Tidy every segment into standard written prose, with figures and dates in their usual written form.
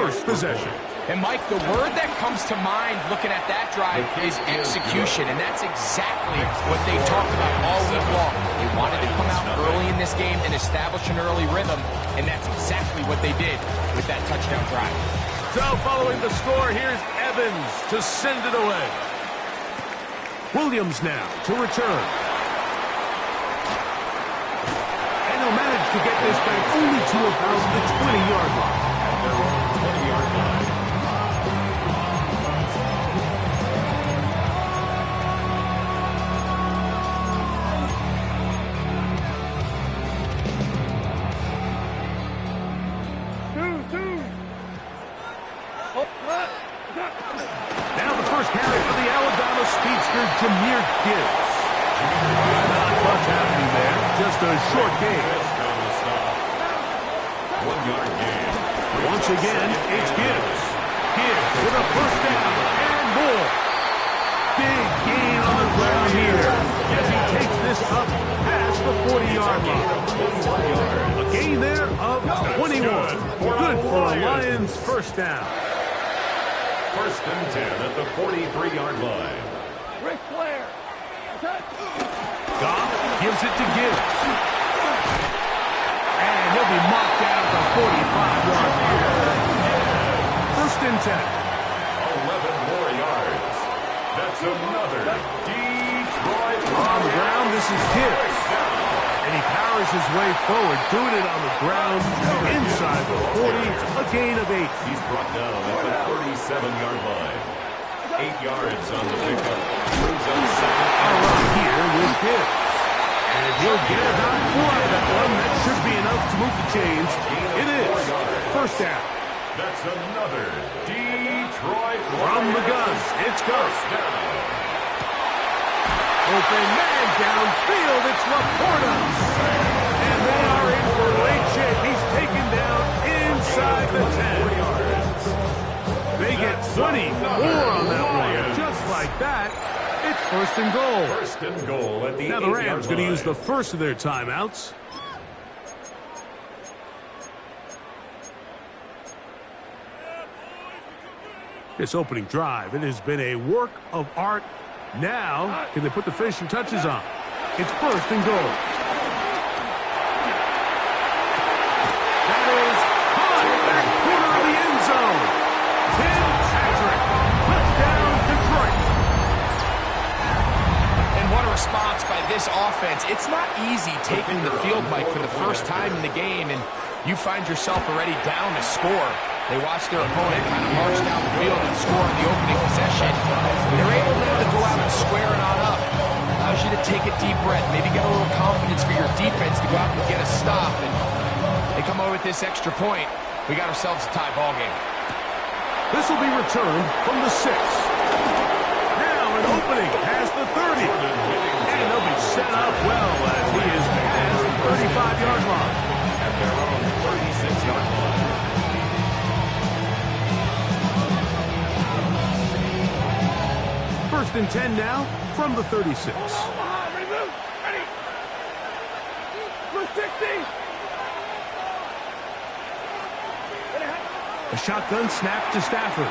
first possession. And, Mike, the word that comes to mind looking at that drive is execution, and that's exactly what they talked about all week long. They wanted to come out early in this game and establish an early rhythm, and that's exactly what they did with that touchdown drive. So following the score, here's Evans to send it away. Williams now to return. And he'll manage to get this back only to about the 20-yard line. At their own 20-yard line. Now the first carry for the Alabama speedster, Jahmyr Gibbs. Not much happening there, just a short game. 1-yard gain. Once again, it's Gibbs. Gibbs with a first down and more. Big gain on the ground here as he takes this up past the 40-yard line. A gain there of 21. Good for a Lions first down. First and 10 at the 43-yard line. Ric Flair. Goff gives it to Gibbs. And he'll be mocked down at the 45-yard line. First and 10. 11 more yards. That's another Detroit. On the ground, this is Gibbs. And he powers his way forward, doing it on the ground inside the 40, a gain of 8. He's brought down at the 37-yard line. 8 yards on the pickup. Brings up second. All right, here with Gibbs. And he'll get about 4 out of that one. That should be enough to move the chains. It is. First down. That's another Detroit. From the gun, it's Goff. Down. Open man downfield, it's Laporta. And they are in great shape. He's taken down inside the 10. They get 24 on that one. Just like that, it's first and goal. First and goal at the 8-yard line. Now the Rams going to use the first of their timeouts. This opening drive, it has been a work of art. Now, can they put the finishing touches on? It's first and goal. That is caught back corner of the end zone. Tim Patrick, touchdown Detroit. And what a response by this offense. It's not easy taking the field, Mike, for the first time in the game, and you find yourself already down to score. They watch their opponent kind of march down the field and score in the opening possession. They're able now to go out and square it on up. Allows you to take a deep breath, maybe get a little confidence for your defense to go out and get a stop. And they come over with this extra point. We got ourselves a tie ball game. This will be returned from the 6. Now an opening past the 30. And they'll be set up well as he is past the 35-yard line. At their own 36-yard line. First and 10 now from the 36. Ready. Blue 60. A shotgun snap to Stafford.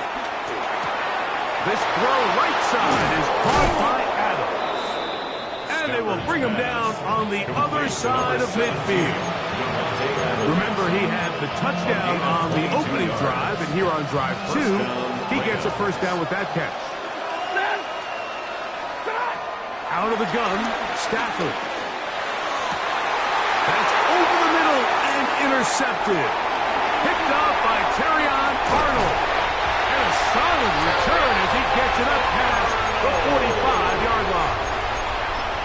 This throw right side is caught by Adams. And they will bring him down on the other side of midfield. Remember, he had the touchdown on the opening drive, and here on drive 2, he gets a first down with that catch. Out of the gun, Stafford. That's over the middle and intercepted. Picked up by Terrion Arnold. And a solid return as he gets it up past the 45-yard line.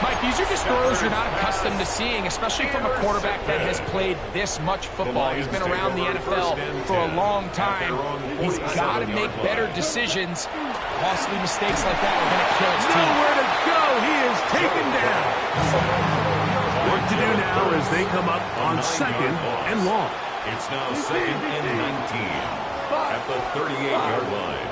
Mike, these are just throws you're not accustomed to seeing, especially from a quarterback that has played this much football. He's been around the NFL for a long time. He's got to make better decisions. Costly mistakes like that are going to kill his team. Nowhere to go. He is taken down. Work to do now as they come up on second and long. It's now second and 19 at the 38-yard line.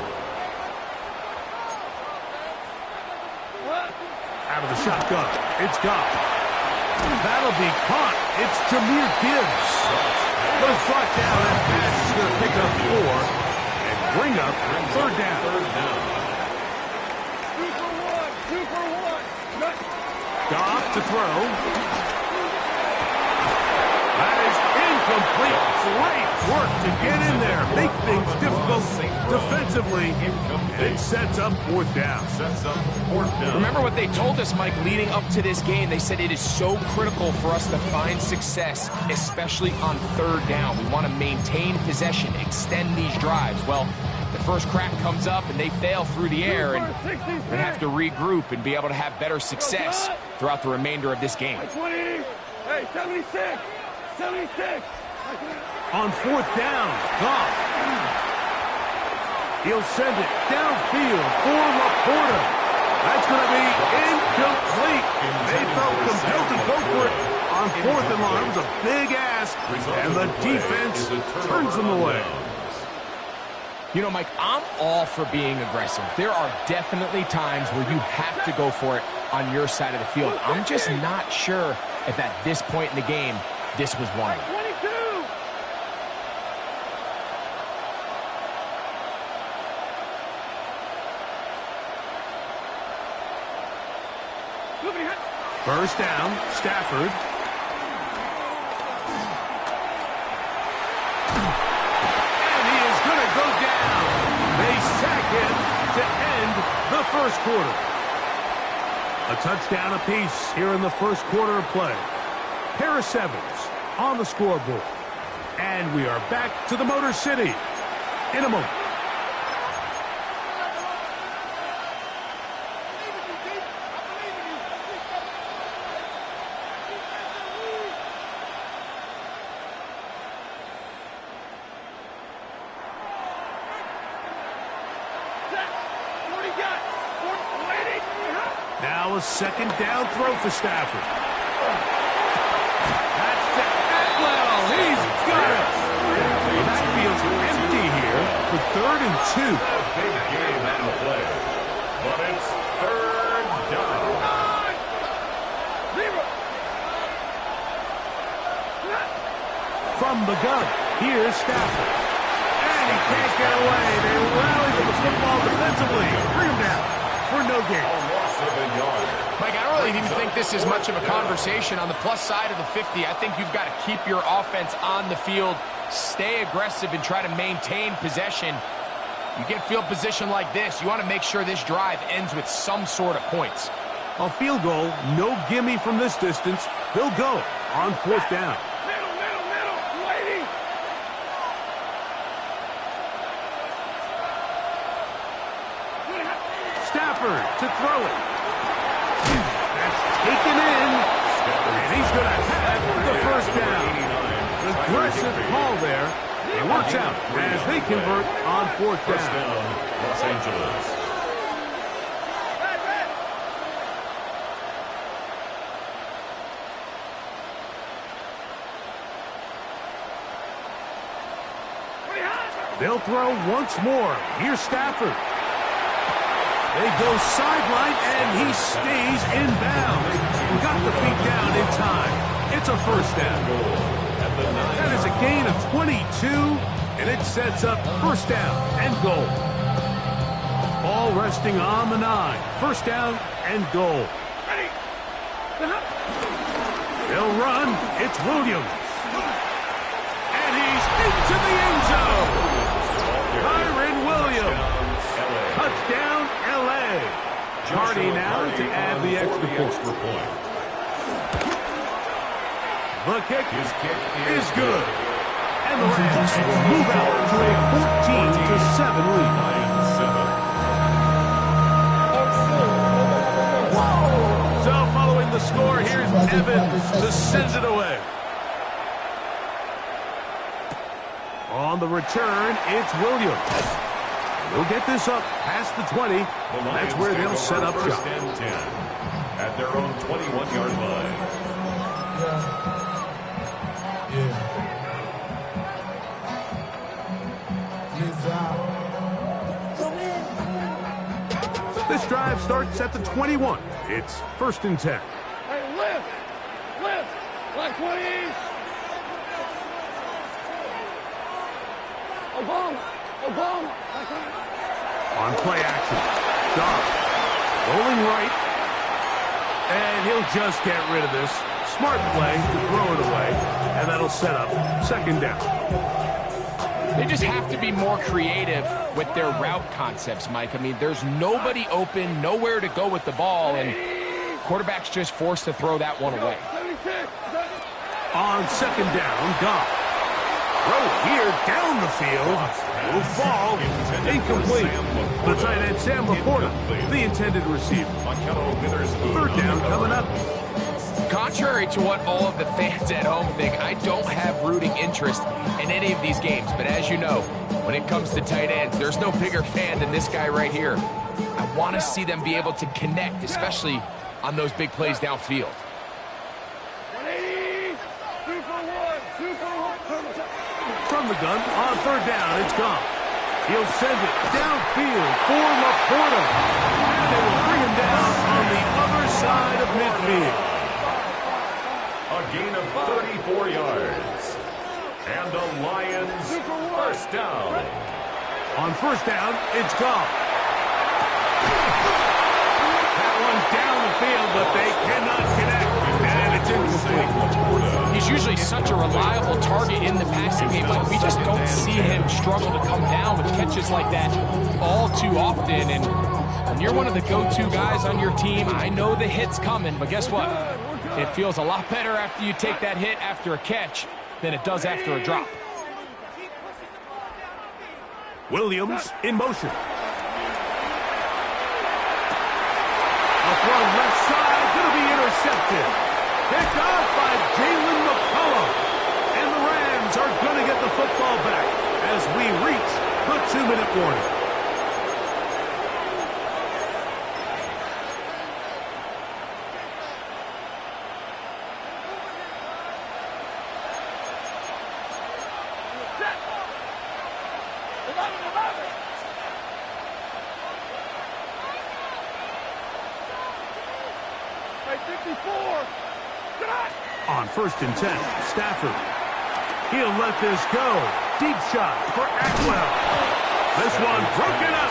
Out of the shotgun, it's Goff. That'll be caught. It's Jahmyr Gibbs. But it's brought down. That pass is going to pick up 4. bring up third down. Two for one. Good. Goff to throw. That is incomplete. Great work to get in there. Make things difficult defensively. It sets up fourth down. Remember what they told us, Mike, leading up to this game. They said it is so critical for us to find success, especially on third down. We want to maintain possession, extend these drives. Well, the first crack comes up and they fail through the air, and they have to regroup and be able to have better success throughout the remainder of this game. 20. Hey, 76. 76. On fourth down, Goff. He'll send it downfield for Laporta. That's going to be incomplete. They felt compelled to go for it on fourth and long. It was a big ask, and the defense turns them away. You know, Mike, I'm all for being aggressive. There are definitely times where you have to go for it on your side of the field. I'm just not sure if at this point in the game, this was one of them. 22. First down, Stafford. And he is going to go down. They sack him to end the first quarter. A touchdown apiece here in the first quarter of play. Harris Evans on the scoreboard. And we are back to the Motor City in a moment. Now a second down throw for Stafford. That's to Atwell. He's got it. Well, that feels empty here for 3rd and 2. Big game on the play. But it's third down. From the gun, here's Stafford. And he can't get away. They rally to the football defensively. Bring him down for no gain. Mike, I don't really even think this is much of a conversation. On the plus side of the 50, I think you've got to keep your offense on the field, stay aggressive, and try to maintain possession. You get field position like this, you want to make sure this drive ends with some sort of points. A field goal, no gimme from this distance. They'll go on fourth down. Middle, waiting. Stafford to throw it. That's taken in. And he's going to have the first down. Aggressive call there. It works out as they convert on fourth down. Los Angeles. They'll throw once more. Here's Stafford. They go sideline, and he stays in bounds. Got the feet down in time. It's a first down. That is a gain of 22, and it sets up first down and goal. Ball resting on the 9. First down and goal. They'll run. It's Williams. And he's into the end zone. Kyren Williams. Touchdown, L.A. Hardy now to add the extra point. The kick is good. And the Rams move out to a 14-7 lead. So following the score, here's Evans to send it away. On the return, it's Williams. He'll get this up past the 20. That's where they'll set up shop. At their own 21-yard line. This drive starts at the 21. It's 1st and 10. Hey, lift, like 20s. Obama, Obama. On play action. Goff rolling right. And he'll just get rid of this. Smart play to throw it away. And that'll set up second down. They just have to be more creative with their route concepts, Mike. I mean, there's nobody open, nowhere to go with the ball, and quarterback's just forced to throw that one away. 76. On second down, Goff. Throw here down the field. Will fall. Incomplete. The tight end, Sam Laporta, the intended receiver. Third down coming up. Contrary to what all of the fans at home think, I don't have rooting interest in any of these games. But as you know, when it comes to tight ends, there's no bigger fan than this guy right here. I want to see them be able to connect, especially on those big plays downfield. 180. 2 for 1. 2 for 1. From the gun, on third down, it's Goff. He'll send it downfield for Laporta. And they will bring him down on the other side of midfield. A gain of 34 yards. And the Lions first down. On first down, it's Goff. That one down the field, but they cannot connect. And it's incomplete. He's usually such a reliable target in the passing game, but we just don't see him struggle to come down with catches like that all too often. And when you're one of the go-to guys on your team, I know the hit's coming, but guess what? It feels a lot better after you take that hit after a catch than it does after a drop. Williams in motion. A throw left side, going to be intercepted. Picked off by Jalen McCollum. And the Rams are going to get the football back as we reach the 2-minute warning. On first and 10, Stafford. He'll let this go. Deep shot for Atwell. This one broken up.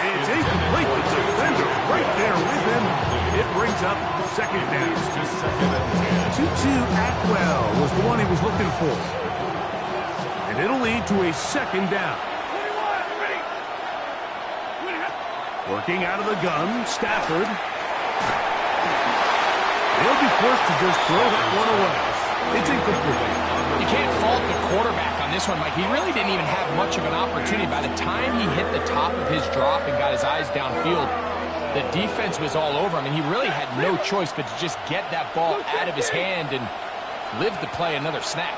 It's incomplete. The defender right there with him. It brings up second down. Tutu Atwell was the one he was looking for. And it'll lead to a second down. Working out of the gun, Stafford. He'll be forced to just throw that one away. It's incomplete. You can't fault the quarterback on this one, Mike. He really didn't even have much of an opportunity. By the time he hit the top of his drop and got his eyes downfield, the defense was all over him, and he really had no choice but to just get that ball out of his hand and live to play another snap.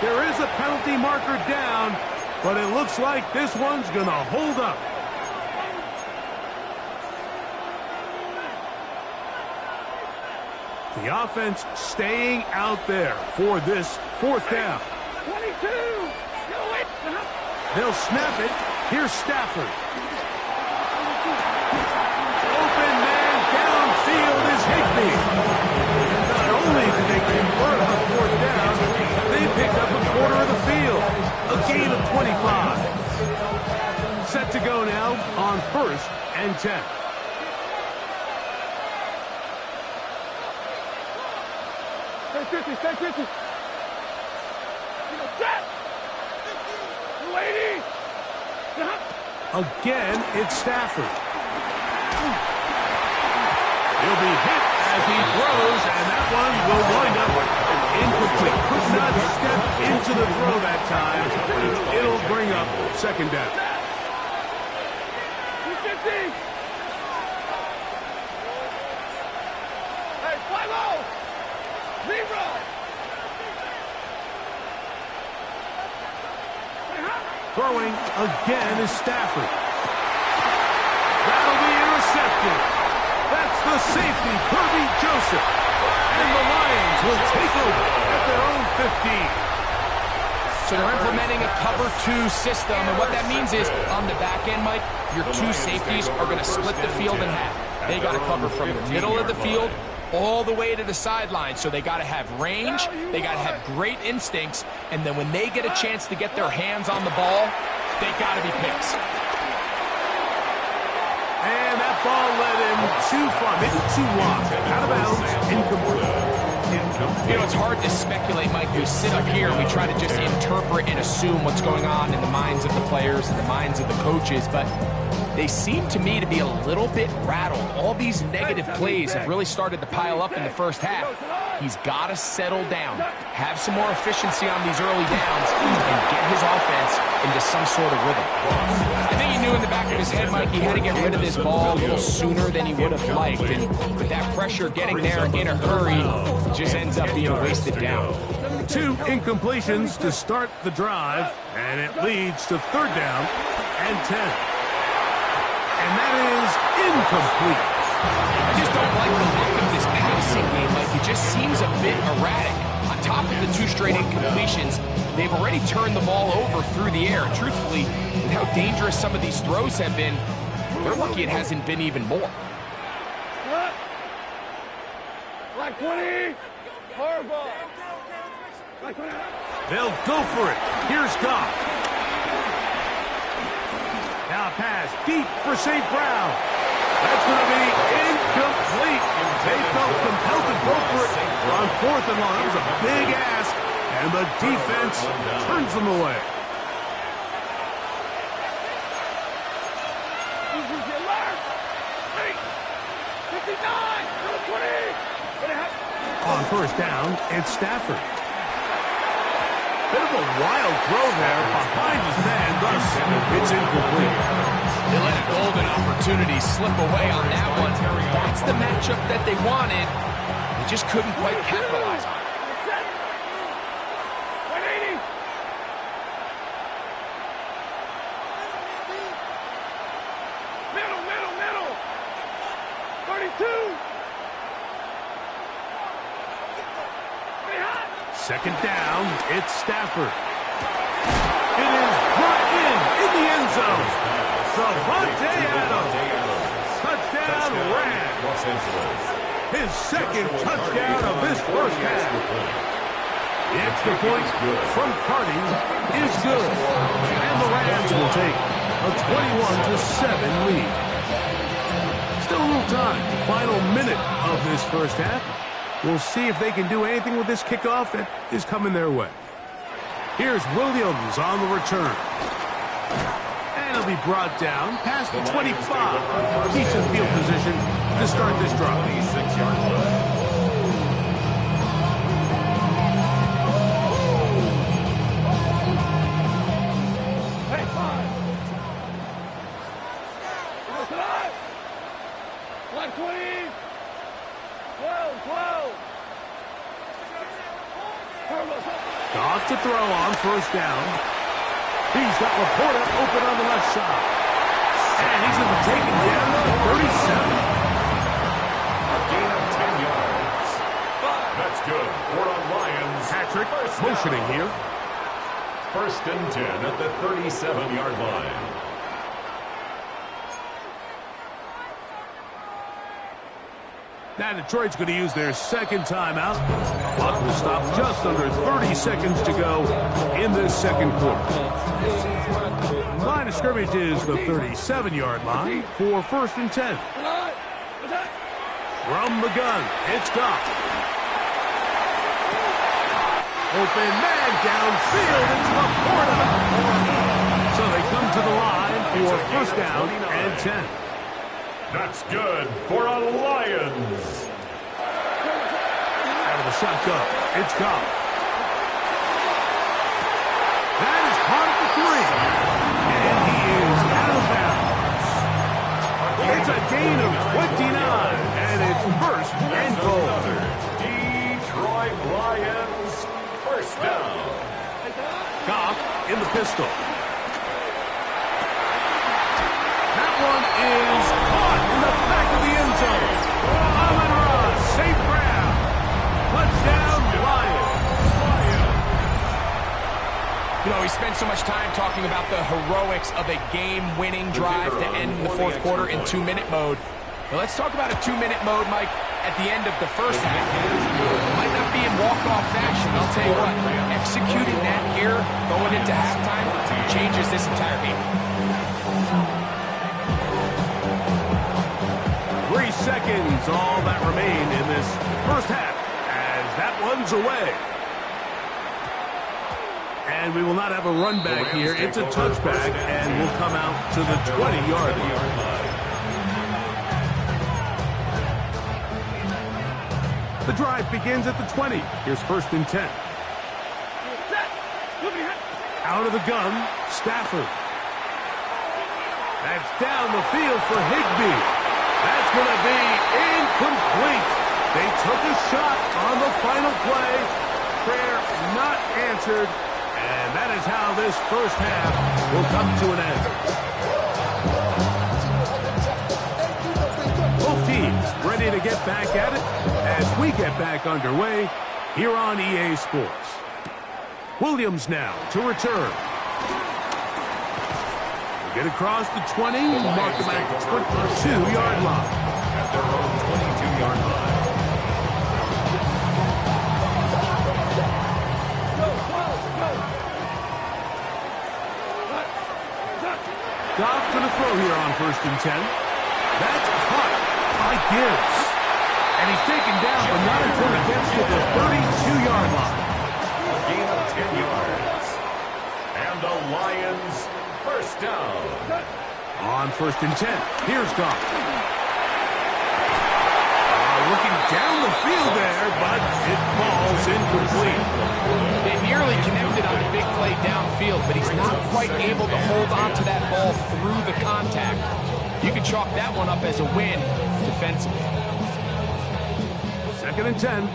There is a penalty marker down, but it looks like this one's going to hold up. The offense staying out there for this fourth down. 22. They'll snap it. Here's Stafford. Open man downfield is Higbee. Not only did they convert on fourth down, they picked up a quarter of the field. A gain of 25. Set to go now on first and 10. Stay 50, stay 50. Set. 280. Again, it's Stafford. He'll be hit as he throws, and that one will wind up incomplete. Could not step into the throw that time. It'll bring up second down. 250. Hey, 5-0. 0. Throwing again is Stafford. That'll be intercepted. That's the safety, Kirby Joseph. So they're implementing a cover 2 system, and what that means is on the back end, Mike, your 2 safeties are going to split the field in half. They got to cover from the middle of the field all the way to the sideline. So they got to have range, they got to have great instincts, and then when they get a chance to get their hands on the ball, they got to be picks. And that ball led him too far, maybe too wide. Out of bounds, incomplete. You know, it's hard to speculate, Mike. We sit up here and we try to just interpret and assume what's going on in the minds of the players and the minds of the coaches, but they seem to me to be a little bit rattled. All these negative plays have really started to pile up in the first half. He's got to settle down, have some more efficiency on these early downs, and get his offense into some sort of rhythm. I think he knew in the back of his head, Mike, he had to get rid of this ball a little sooner than he would have liked, and with that pressure getting there in a hurry, just ends up being a wasted down. 2 incompletions to start the drive, and it leads to 3rd down and 10. And that is incomplete. I just don't like the look of this passing game. Like, it just seems a bit erratic. On top of the 2 straight incompletions, they've already turned the ball over through the air. Truthfully, with how dangerous some of these throws have been, they're lucky it hasn't been even more. Black 20. Horrible. Black 20. They'll go for it. Here's Goff. Now a pass deep for St. Brown. That's going to be incomplete. They felt compelled to go for it on 4th and long. That was a big ask, and the defense turns them away. Easy, you learn. 59. 20. On 1st down, it's Stafford. Bit of a wild throw there behind his man, thus it's incomplete. They let a golden opportunity slip away on that one. That's the matchup that they wanted. They just couldn't quite capitalize on it. 180. Middle. 32. 2nd down, it's Stafford. It is brought in the end zone. Davante Adams. Touchdown, Rams. His 2nd touchdown of this first half. The extra point from Carty is good. And the Rams will take a 21-7 lead. Still a little time. Final minute of this first half. We'll see if they can do anything with this kickoff that is coming their way. Here's Williams on the return. And he'll be brought down past the 25. Decent field position to start this drive. 26-yard line. Hey, 5. Black 20. 12. Goff to throw on 1st down. He's got Laporta open on the left side. And he's going to be taken down to 37. A gain of 10 yards. That's good. For a Lions. Patrick motioning here. 1st and 10 at the 37-yard line. Now Detroit's going to use their 2nd timeout. Clock will stop just under 30 seconds to go in this 2nd quarter. Line of scrimmage is the 37-yard line for 1st and 10. From the gun, it's Goff. Open man downfield, it's Laporta. So they come to the line for 1st down and 10. That's good for a Lions. Out of the shotgun, it's Goff. That is caught at the 3. And he is out of bounds. It's a gain of 29, and it's 1st and goal. Detroit Lions 1st down. Goff in the pistol. That one is caught in the back of the end zone. Amon-Ra, St. Brown. Touchdown, Lions. spend so much time talking about the heroics of a game-winning drive to end the fourth quarter in 2-minute mode. Now let's talk about a 2-minute mode, Mike, at the end of the first half. Might not be in walk-off fashion, I'll tell you what. Executing that here, going into halftime, changes this entire game. 3 seconds, all that remained in this first half, as that one's away. And we will not have a run back here. It's a touchback, and we'll come out to the 20-yard line. The drive begins at the 20. Here's 1st and 10. Out of the gun, Stafford. That's down the field for Higbee. That's going to be incomplete. They took a shot on the final play. Prayer not answered. And that is how this first half will come to an end. Both teams ready to get back at it as we get back underway here on EA Sports. Williams now to return. Get across the 20, mark them at the 22-yard line. At their own 22-yard line. Goff going to throw here on 1st and 10. That's caught by Gibbs. And he's taken down, but not until he gets to the 32-yard line. A gain of 10 yards. And the Lions first down. On 1st and 10, here's Goff. Looking down the field there, but it falls incomplete. They nearly connected on the big play downfield, but he's not quite able to hold on to that ball through the contact. You can chalk that one up as a win defensively. 2nd and 10.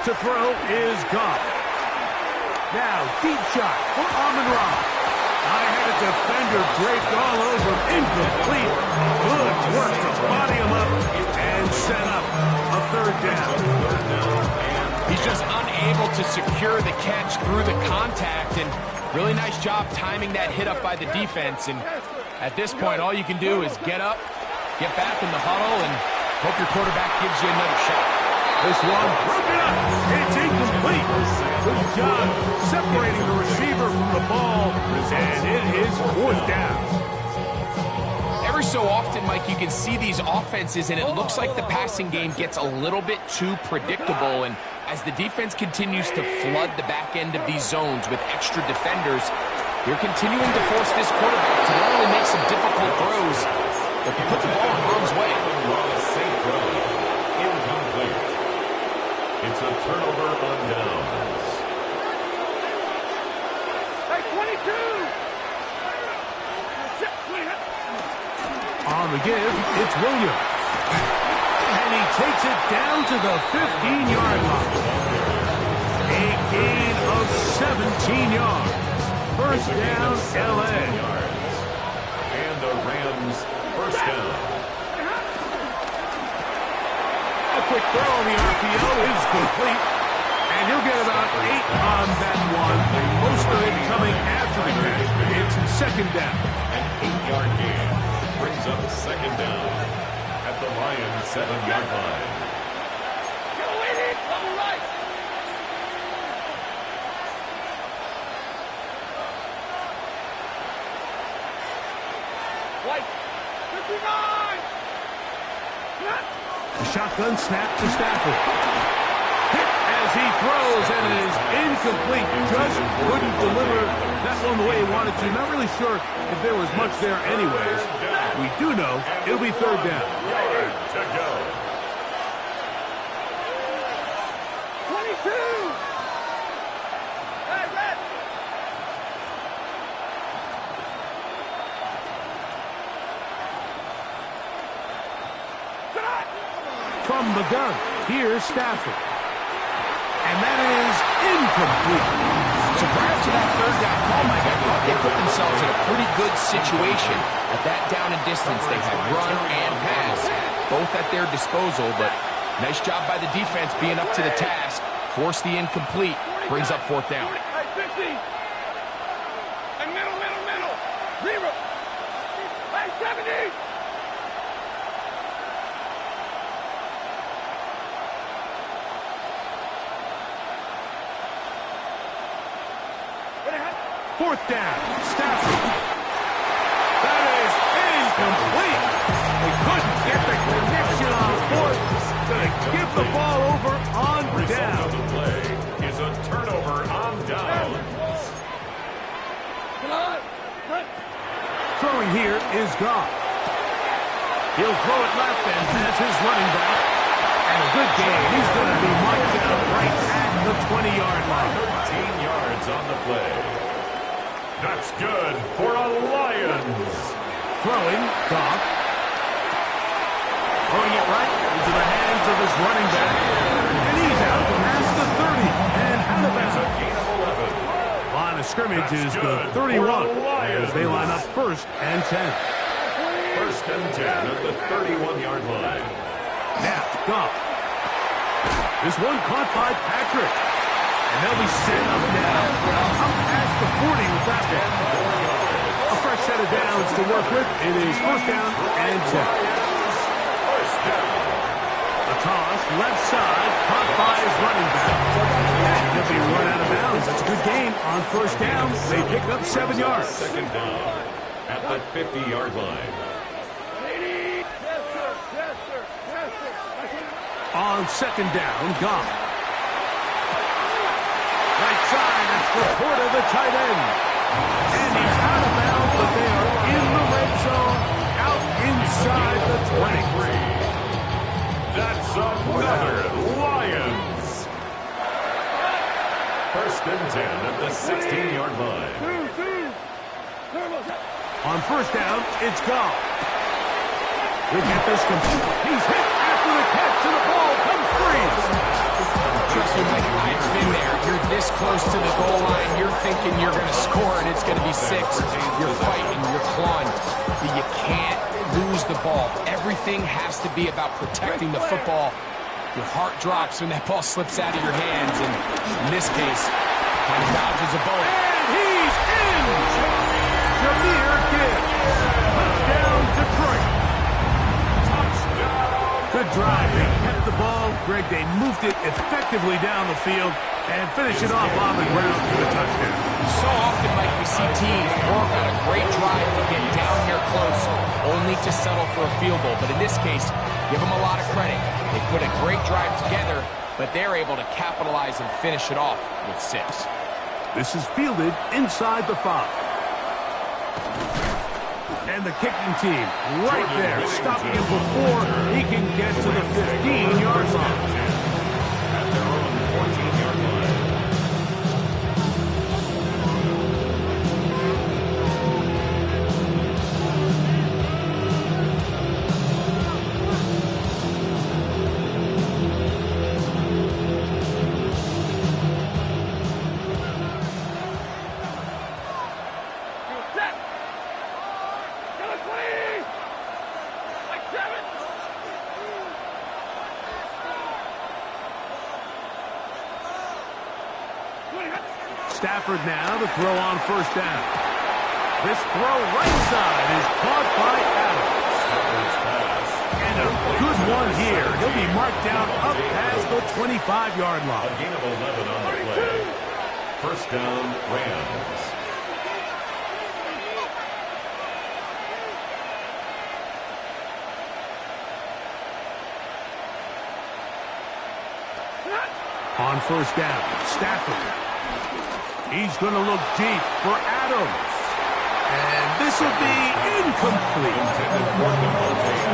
To throw is Goff. Now, deep shot for Amon-Ra. I-had a defender draped all over, incomplete. Good work to body him up and set up a 3rd down. He's just unable to secure the catch through the contact, and really nice job timing that hit up by the defense. And at this point, all you can do is get up, get back in the huddle, and hope your quarterback gives you another shot. This one broken up. It's incomplete. Good job separating the receiver from the ball, and it is 4th down. Every so often, Mike, you can see these offenses, and it looks like the passing game gets a little bit too predictable. And as the defense continues to flood the back end of these zones with extra defenders, they're continuing to force this quarterback to not only make some difficult throws, but to put the ball in harm's way. Incomplete. It's a turnover on downs. Hey, 22! On the give, it's Williams. And he takes it down to the 15-yard line. A gain of 17 yards. First down, L.A. And the Rams first down. A quick throw on the RPO is complete. And he'll get about 8 on that one. Most of it coming after the catch. It's 2nd down. An 8-yard gain brings up 2nd down at the Lions 7-yard line. Go in it, all right! White, 59! A shotgun snap to Stafford. Hit as he throws, and it is incomplete. Just couldn't deliver that one the way he wanted to. Not really sure if there was much there anyways. We do know it'll be 3rd down. Yard to go. 22! Hey, Red! From the gun, here's Stafford. And that is incomplete. So prior to that 3rd down call, Mike, I thought they put themselves in a pretty good situation. At that down and distance, they had run and pass, both at their disposal, but nice job by the defense being up to the task, Force the incomplete. Brings up fourth down. Hey, 50. And middle. 0. Hey, 70. Fourth down, Stafford. That is incomplete. They couldn't get the connection on fourth to give the ball over on down. The play is a turnover on down. Throwing here is Goff. He'll throw it left and that's his running back. And a good game. He's going to be marked down right at the 20-yard line. 13 yards on the play. That's good for a Lions. Throwing, Goff. Throwing it right into the hands of his running back. And he's out past the 30 and out of That's a bounds. gain of 11. Line of scrimmage That's is the good 31 for the Lions. as they line up first and 10. First and 10 at the 31-yard line. Now, Goff. This one caught by Patrick. And they'll be set up now. Up past the 40 with that one. A fresh set of downs to work with. It is first down and 10. First down. A toss, left side, caught by his running back. And he'll be run out of bounds. That's a good gain on first down. They pick up 7 yards. Second down at the 50-yard line. On second down, Goff. Right side, it's Laporta, the tight end. And he's out of bounds, but they are in the red zone, out inside the 23. That's another Lions. First and 10 at the 16-yard line. On first down, it's Goff. He'll get this complete. He's hit after the catch, and the ball comes free. Trust me, Mike, I've been there. You're this close to the goal line. You're thinking you're going to score and it's going to be 6. You're fighting, you're clawing. But you can't lose the ball. Everything has to be about protecting the football. Your heart drops when that ball slips out of your hands. And in this case, kind of dodges a bullet. And he's in! Jahmyr Gibbs. Touchdown, Detroit. Good drive. They kept the ball. Greg, they moved it effectively down the field and finish it off on the ground for the touchdown. So often, Mike, we see teams work on a great drive to get down here close, only to settle for a field goal. But in this case, give them a lot of credit. They put a great drive together, but they're able to capitalize and finish it off with 6. This is fielded inside the 5. And the kicking team right there, stopping him before he can get to the 15-yard line. At their own 14-yard line. Stafford now to throw on first down. This throw right side is caught by Adams. And a good one here. He'll be marked down up past the 25-yard A line. gain of 11 on the play. First down, Rams. On first down, Stafford. He's going to look deep for Adams. And this will be incomplete.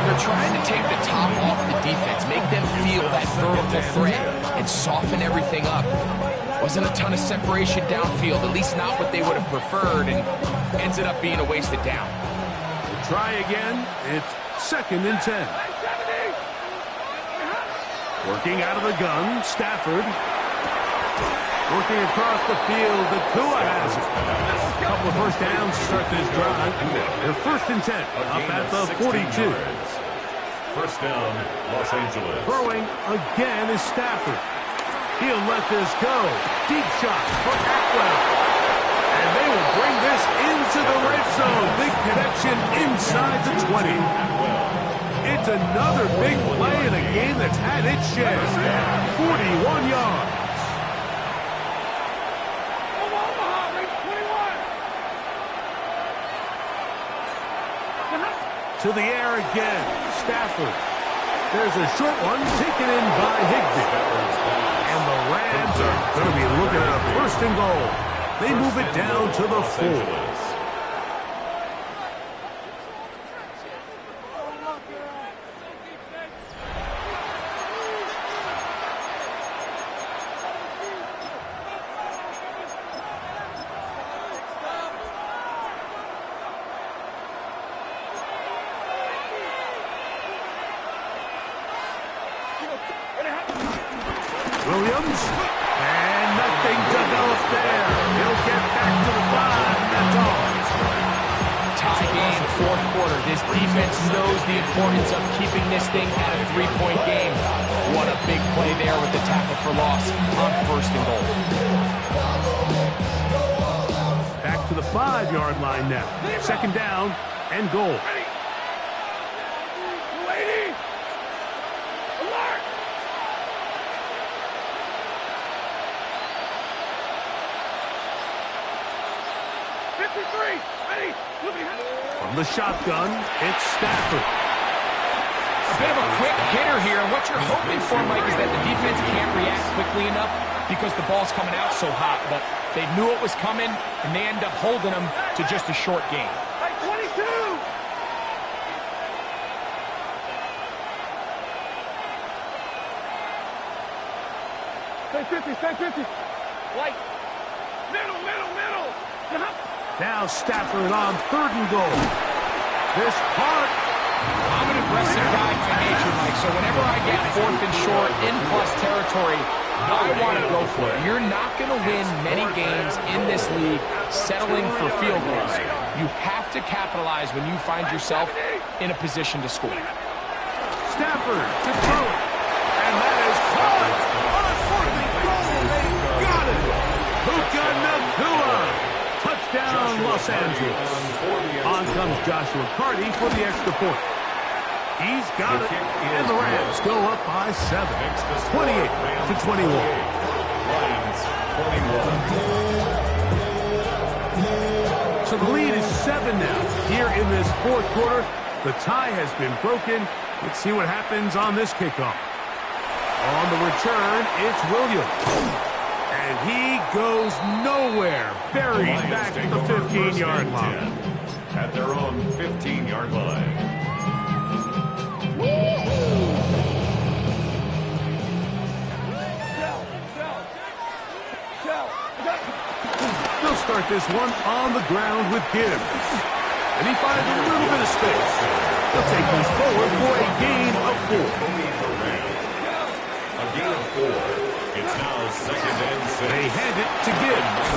They're trying to take the top off the defense, make them feel that vertical threat, and soften everything up. Wasn't a ton of separation downfield, at least not what they would have preferred, and ended up being a wasted down. We'll try again. It's second and 10. Working out of the gun, Stafford. Working across the field, the Tua has it. A couple of first downs to start this drive. They're first and 10, up at the 42. First down, Los Angeles. Throwing again is Stafford. He'll let this go. Deep shot for Atwell. And they will bring this into the red zone. Big connection inside the 20. It's another big play in a game that's had its share. 41 yards. To the air again. Stafford. There's a short one taken in by Higbee. And the Rams are going to be looking at a first and goal. They move it down to the 4. Williams, and nothing developed there. He'll get back to the 5, and that's all. Tie game, fourth quarter. This defense knows the importance of keeping this thing at a 3-point game. What a big play there with the tackle for loss on first and goal. Back to the 5-yard line now. Second down and goal. From the shotgun, it's Stafford. A bit of a quick hitter here, and what you're hoping for, Mike, is that the defense can't react quickly enough because the ball's coming out so hot, but they knew it was coming, and they end up holding them to just a short game. Like 22! Stay 50. White. Middle. Now Stafford on third and goal. This part. I'm an aggressive guy by nature, Mike, so whenever I get fourth and short in plus territory, I want to go for it. You're not going to win many games in this league settling for field goals. You have to capitalize when you find yourself in a position to score. Stafford to throw it. And that is caught on fourth and goal. They got it. Puka Nacua. Touchdown, Los Angeles. On comes Joshua Carty for the extra point. He's got it, and the Rams go up by 7, 28-21. Rams 21. So the lead is 7 now. Here in this fourth quarter, the tie has been broken. Let's see what happens on this kickoff. On the return, it's Williams. And he goes nowhere. Buried back at the 15-yard line. At their own 15-yard line. They'll start this one on the ground with Gibbs. And he finds a little bit of space. They'll take this forward for a gain of 4. A gain of 4. It's now second and 6. They hand it to Gibbs.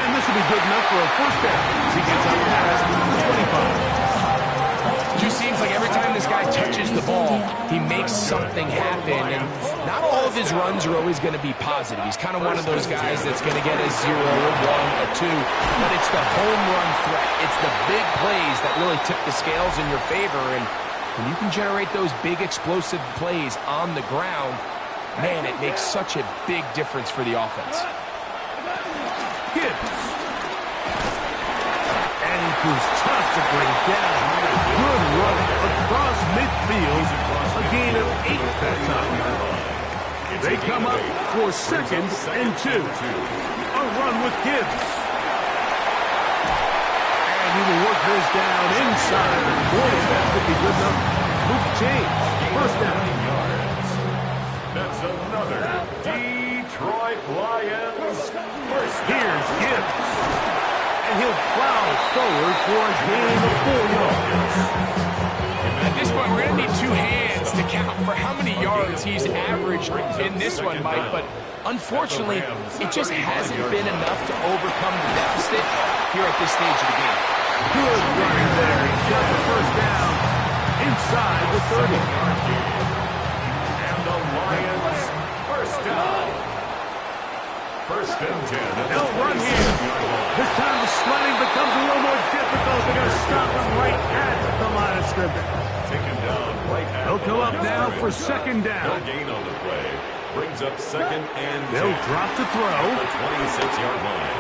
And this will be good enough for a first down as he gets out past the 25. It just seems like every time this guy touches the ball, he makes something happen. And not all of his runs are always going to be positive. He's kind of one of those guys that's going to get a 0, a 1, a 2. But it's the home run threat. It's the big plays that really tip the scales in your favor. And when you can generate those big explosive plays on the ground, man, it makes such a big difference for the offense. Gibbs. And he proves tough to bring down. Good run across midfield. A gain of 8 that time. They come up for second and 2. A run with Gibbs. And he will work this down inside. Boy, that could be good enough. Move change. First down. That's another Detroit Lions first down. Here's Gibbs. And he'll plow forward for a gain of 4 yards. At this point, we're going to need 2 hands to count for how many yards he's averaged in this one, Mike. But unfortunately, it just hasn't been enough to overcome the deficit here at this stage of the game. Good running there. He got the first down inside the 30. And the Lions first down. First and 10. They'll run here. This time the sliding becomes a little more difficult. They're going to stop him right at the line of scrimmage. Take him down right at They'll come up now for second No down. gain on the play. Brings up second and 10. They'll drop to throw. The 26-yard line.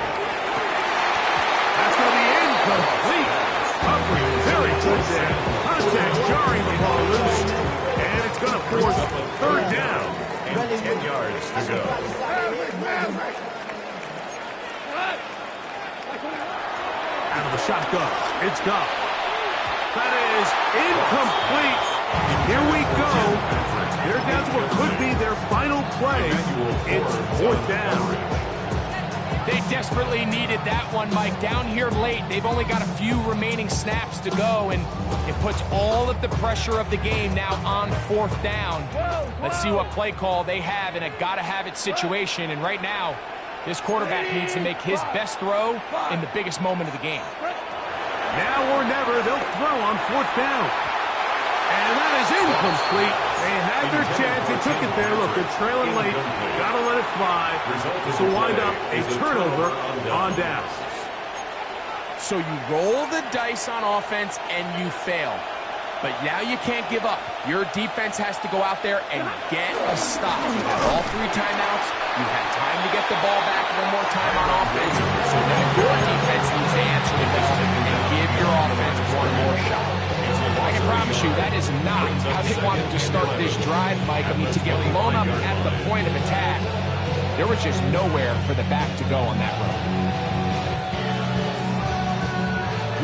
That's going to be incomplete. Humphrey, very good there. Contact jarring the ball loose. And it's going to force third down. And 10 yards to go. Out of the shotgun. It's Goff. That is incomplete. Here we go. They're down to what could be their final play. It's fourth down. They desperately needed that one, Mike. Down here late, they've only got a few remaining snaps to go, and it puts all of the pressure of the game now on fourth down. Let's see what play call they have in a gotta-have-it situation, and right now, this quarterback needs to make his best throw in the biggest moment of the game. Now or never, they'll throw on fourth down. And that is incomplete. They had their chance. They took it there. Look, they're trailing late. Got to let it fly. This will wind up a turnover on downs. So you roll the dice on offense and you fail. But now you can't give up. Your defense has to go out there and get a stop. You have all three timeouts. You have time to get the ball back one more time on offense. So now your defense needs to answer the bell and give your offense one more shot. I can promise you that is not how they wanted to start this drive, Mike. I mean, to get blown up at the point of attack, there was just nowhere for the back to go on that run.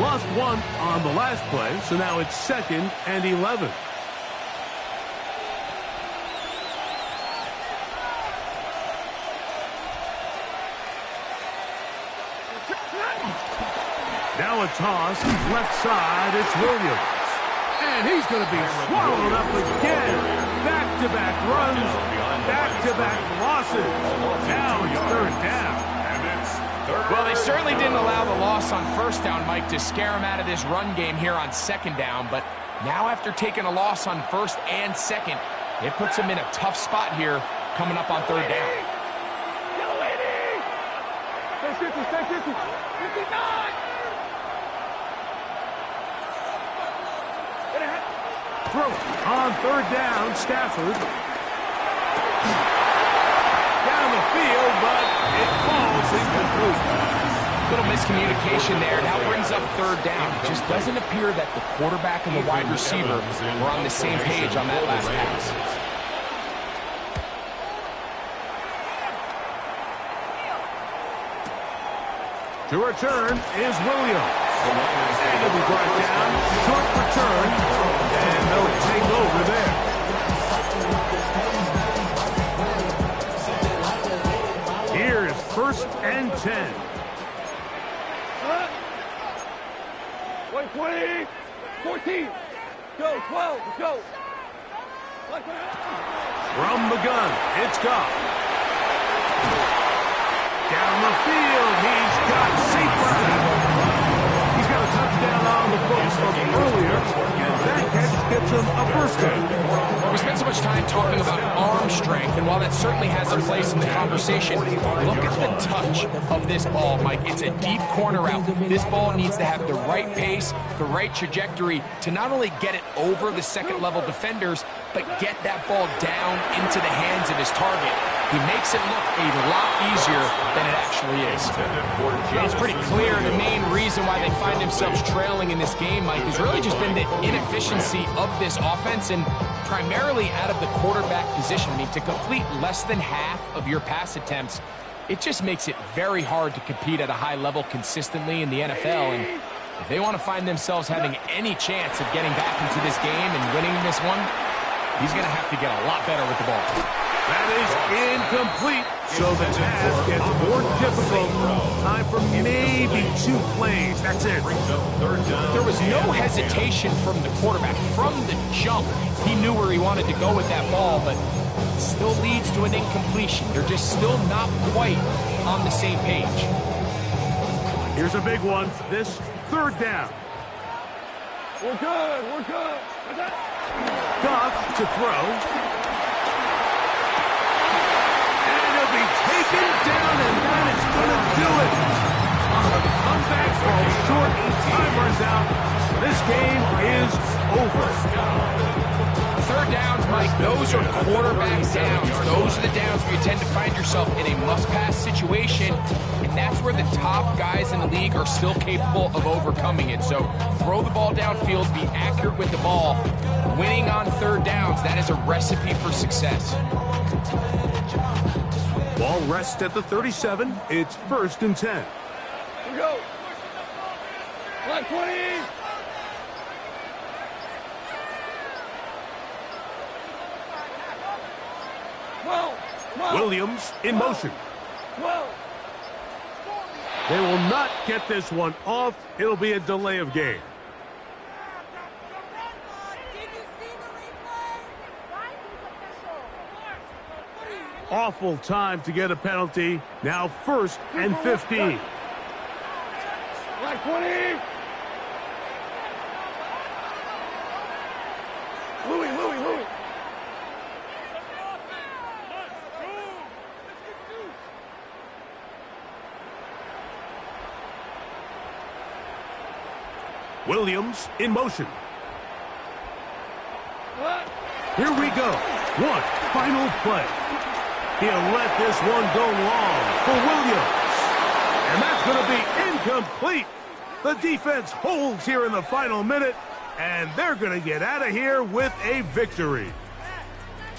Lost one on the last play, so now it's second and 11. Now a toss, left side, it's Williams. And he's going to be swallowed up again. Back-to-back runs, back-to-back losses. Now it's third down. Well, they certainly didn't allow the loss on first down, Mike, to scare him out of this run game here on second down. But now after taking a loss on first and second, it puts him in a tough spot here coming up on third down. Stay 50, stay 50. 59! Throw it on third down, Stafford. Down the field, but it falls incomplete. Little miscommunication there. Now brings up third down. It just doesn't appear that the quarterback and the wide receiver were on the same page on that last pass. To return is Williams. And he'll be brought down. Short return. And they'll take over there. Here is first and 10. 20, 14. Go, 12, let's go. From the gun, it's Goff. Down the field, he's got St. Brown. He's got a touchdown on the books from earlier, and that catch gets him a first down. We spent so much time talking about arm strength, and while that certainly has a place in the conversation, look at the touch of this ball, Mike. It's a deep corner out. This ball needs to have the right pace, the right trajectory to not only get it over the second-level defenders, but get that ball down into the hands of his target. He makes it look a lot easier than it actually is. It's pretty clear the main reason why they find themselves trailing in this game, Mike, has really just been the inefficiency of this offense and primarily out of the quarterback position. I mean, to complete less than half of your pass attempts, it just makes it very hard to compete at a high level consistently in the NFL. And if they want to find themselves having any chance of getting back into this game and winning this one, he's going to have to get a lot better with the ball. That is incomplete. So the task gets more difficult. Time for maybe 2 plays. That's it. There was no hesitation from the quarterback. From the jump, he knew where he wanted to go with that ball, but it still leads to an incompletion. They're just still not quite on the same page. Here's a big one. This third down. We're good, we're good. Goff to throw. taken down, and that is going to do it. The comeback falls short. Time runs out. This game is over. Third downs, Mike, those are quarterback downs. Those are the downs where you tend to find yourself in a must-pass situation, and that's where the top guys in the league are still capable of overcoming it. So throw the ball downfield, be accurate with the ball. Winning on third downs, that is a recipe for success. Ball rests at the 37. It's 1st and 10. Here we go. Line 20. Williams in motion. 12. They will not get this one off. It'll be a delay of game. Awful time to get a penalty. Now 1st and 15. Line 20. Louis. Williams in motion. What? Here we go. One final play. He'll let this one go long for Williams. And that's going to be incomplete. The defense holds here in the final minute, and they're going to get out of here with a victory.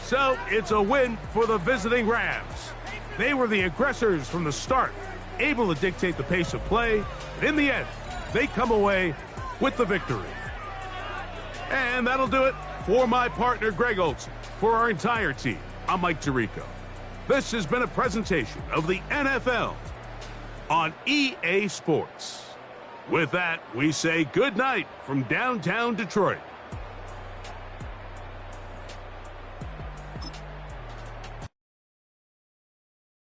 So it's a win for the visiting Rams. They were the aggressors from the start, able to dictate the pace of play, and in the end, they come away with the victory. And that'll do it for my partner, Greg Olson. For our entire team, I'm Mike Tirico. This has been a presentation of the NFL on EA Sports. With that, we say good night from downtown Detroit.